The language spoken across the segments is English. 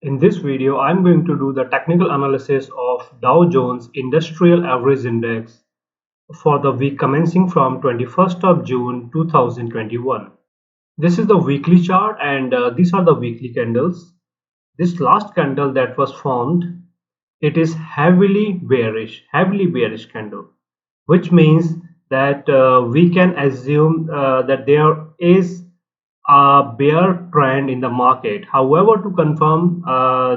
In this video, I'm going to do the technical analysis of Dow Jones Industrial Average Index for the week commencing from 21st of June 2021. This is the weekly chart and these are the weekly candles. This last candle that was formed, it is heavily bearish candle, which means that we can assume that there is a bear trend in the market. However, to confirm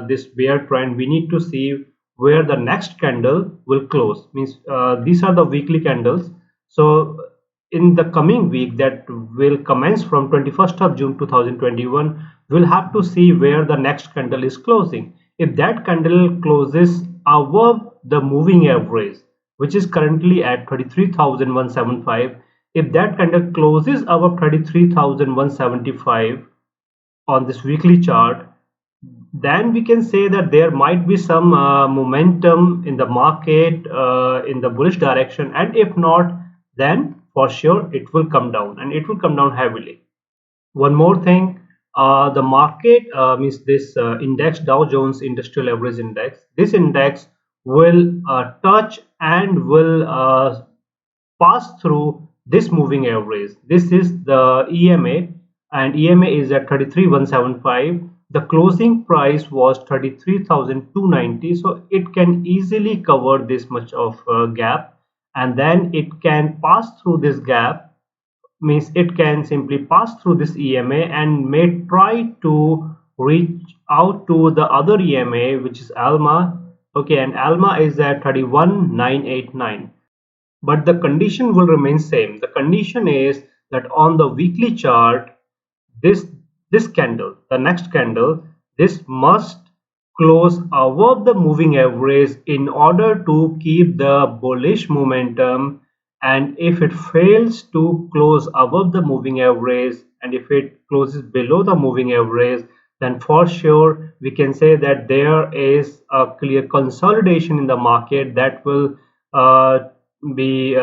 this bear trend, we need to see where the next candle will close. Means these are the weekly candles. So in the coming week that will commence from 21st of June 2021, we'll have to see where the next candle is closing. If that candle closes above the moving average, which is currently at 33,175, if that candle closes above 33,175 on this weekly chart, then we can say that there might be some momentum in the market in the bullish direction, and if not, then for sure it will come down, and it will come down heavily. One more thing, the market means this index, Dow Jones Industrial Average Index, this index will touch and will pass through this moving average. This is the EMA, and EMA is at 33,175. The closing price was 33,290, so it can easily cover this much of gap, and then it can pass through this gap. Means it can simply pass through this EMA and may try to reach out to the other EMA, which is ALMA. Okay, and ALMA is at 31,989. But the condition will remain same. The condition is that on the weekly chart, this candle, the next candle, this must close above the moving average in order to keep the bullish momentum. And if it fails to close above the moving average, and if it closes below the moving average, then for sure we can say that there is a clear consolidation in the market that will be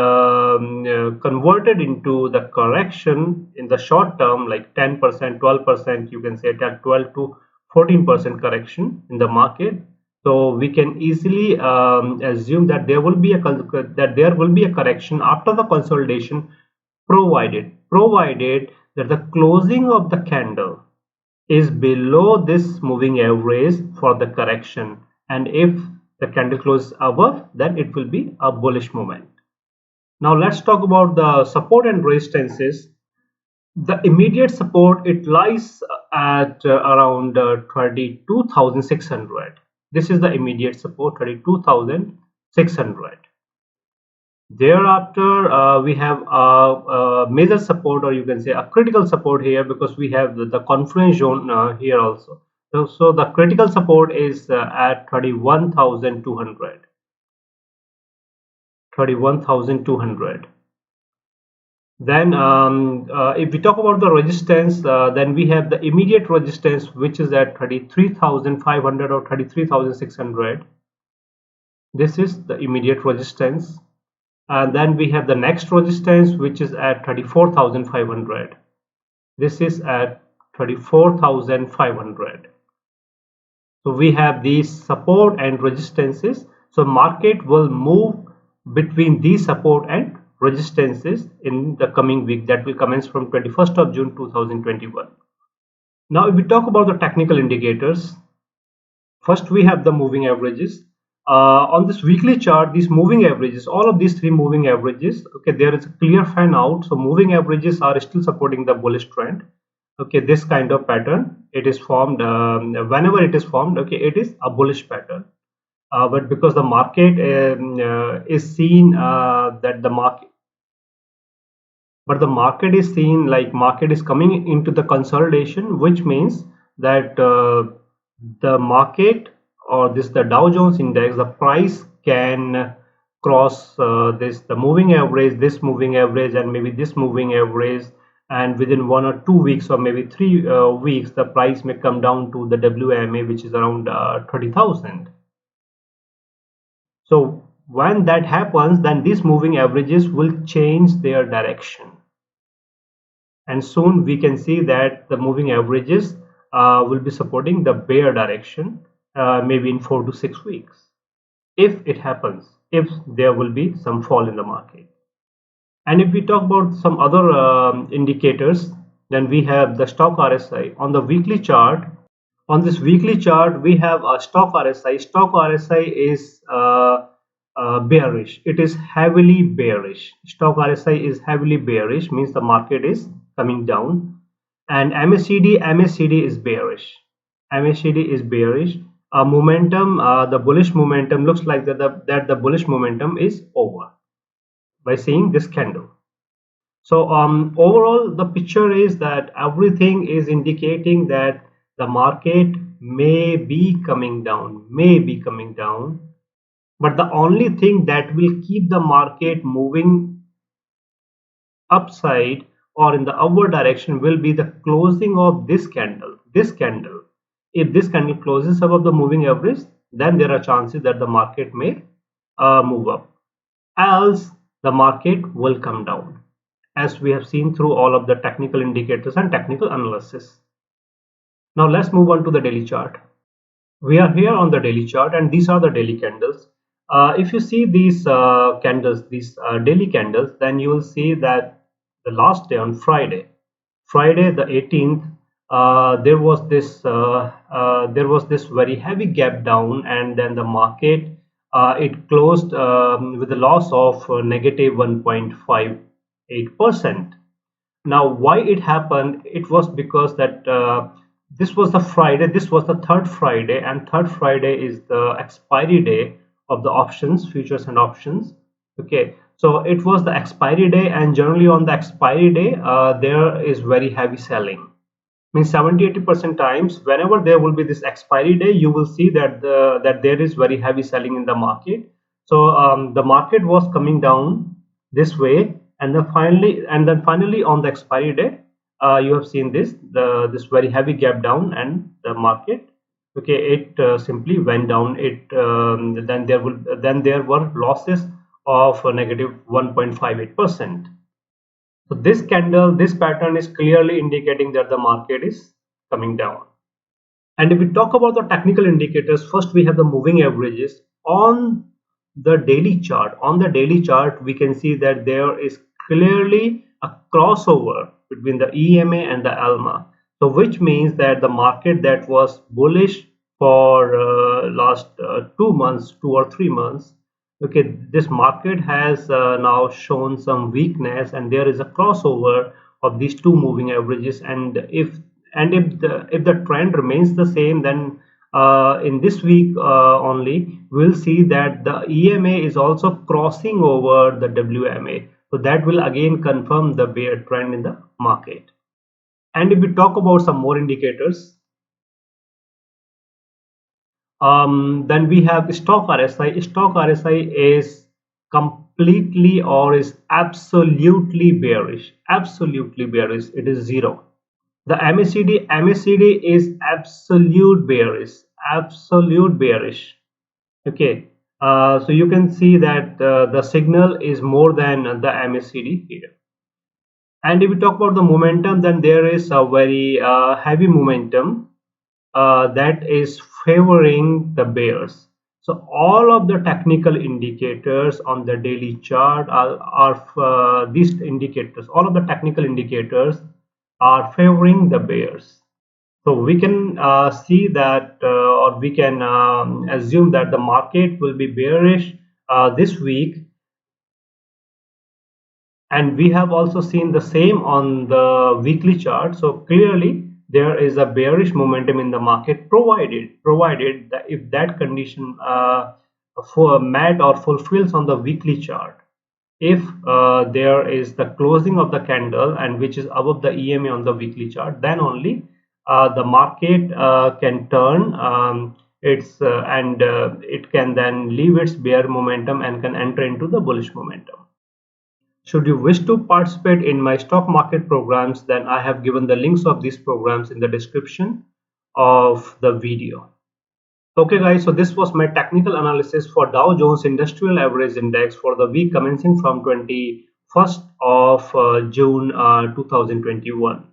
converted into the correction in the short term, like 10%, 12%, you can say that 12 to 14% correction in the market. So we can easily assume that there will be a correction after the consolidation, provided that the closing of the candle is below this moving average for the correction, and if the candle closes above, then it will be a bullish movement. Now let's talk about the support and resistances. The immediate support, it lies at around 32,600. This is the immediate support, 32,600. Thereafter we have a major support, or you can say a critical support here, because we have the confluence zone here also. So the critical support is at 31,200. Then if we talk about the resistance, then we have the immediate resistance, which is at 33,500 or 33,600. This is the immediate resistance. And then we have the next resistance, which is at 34,500. This is at 34,500. So we have these support and resistances. So market will move between these support and resistances in the coming week that will commence from 21st of June 2021. Now if we talk about the technical indicators, first we have the moving averages. On this weekly chart, these moving averages, all of these three moving averages, okay, there is a clear fan out. So moving averages are still supporting the bullish trend. Okay, this kind of pattern, it is formed whenever it is formed, okay, it is a bullish pattern. But because the market is seen that the market is seen like market is coming into the consolidation, which means that the market, or the Dow Jones Index, the price can cross the moving average, this moving average, and maybe this moving average, and within 1 or 2 weeks or maybe 3 weeks, the price may come down to the WMA, which is around 30,000. So when that happens, then these moving averages will change their direction, and soon we can see that the moving averages will be supporting the bear direction, maybe in 4 to 6 weeks. If it happens, if there will be some fall in the market. And if we talk about some other indicators, then we have the stock RSI on the weekly chart. On this weekly chart, we have a stock RSI. Stock RSI is bearish. It is heavily bearish. Stock RSI is heavily bearish, means the market is coming down. And MACD is bearish. MACD is bearish. Momentum, the bullish momentum looks like that the bullish momentum is over by seeing this candle. So overall, the picture is that everything is indicating that the market may be coming down, but the only thing that will keep the market moving upside or in the upward direction will be the closing of this candle. If this candle closes above the moving average, then there are chances that the market may move up, else the market will come down, as we have seen through all of the technical indicators and technical analysis. Now let's move on to the daily chart. We are here on the daily chart, and these are the daily candles. If you see these candles, these daily candles, then you will see that the last day on Friday the 18th, there was this very heavy gap down, and then the market it closed with a loss of negative 1.58%. Now why it happened? It was because that this was the Friday, this was the third Friday, and third Friday is the expiry day of the options, futures and options. Okay, so it was the expiry day, and generally on the expiry day there is very heavy selling. Means 70-80% times whenever there will be this expiry day, you will see that that there is very heavy selling in the market. So the market was coming down this way, and then finally on the expiry day, you have seen this very heavy gap down, and the market, okay, it simply went down. It then there were losses of negative 1.58%. So this candle, this pattern is clearly indicating that the market is coming down. And if we talk about the technical indicators, first we have the moving averages. On the daily chart, we can see that there is clearly a crossover between the EMA and the ALMA. So which means that the market that was bullish for last 2 months, 2 or 3 months, okay, this market has now shown some weakness, and there is a crossover of these two moving averages. And if the trend remains the same, then in this week only we'll see that the EMA is also crossing over the WMA. So that will again confirm the bear trend in the market. And if we talk about some more indicators, then we have stock RSI. Stock RSI is completely or is absolutely bearish. It is zero. The MACD is absolute bearish. Okay, so you can see that the signal is more than the MACD here. And if we talk about the momentum, then there is a very heavy momentum that is favoring the bears. So all of the technical indicators on the daily chart are these indicators. All of the technical indicators are favoring the bears. So we can see that, or we can assume that the market will be bearish this week. And we have also seen the same on the weekly chart. So clearly there is a bearish momentum in the market, provided that if that condition met or fulfills on the weekly chart. If there is the closing of the candle and which is above the EMA on the weekly chart, then only the market can turn it can then leave its bear momentum and can enter into the bullish momentum. Should you wish to participate in my stock market programs, then I have given the links of these programs in the description of the video. Okay guys, so this was my technical analysis for Dow Jones Industrial Average Index for the week commencing from 21st of June 2021.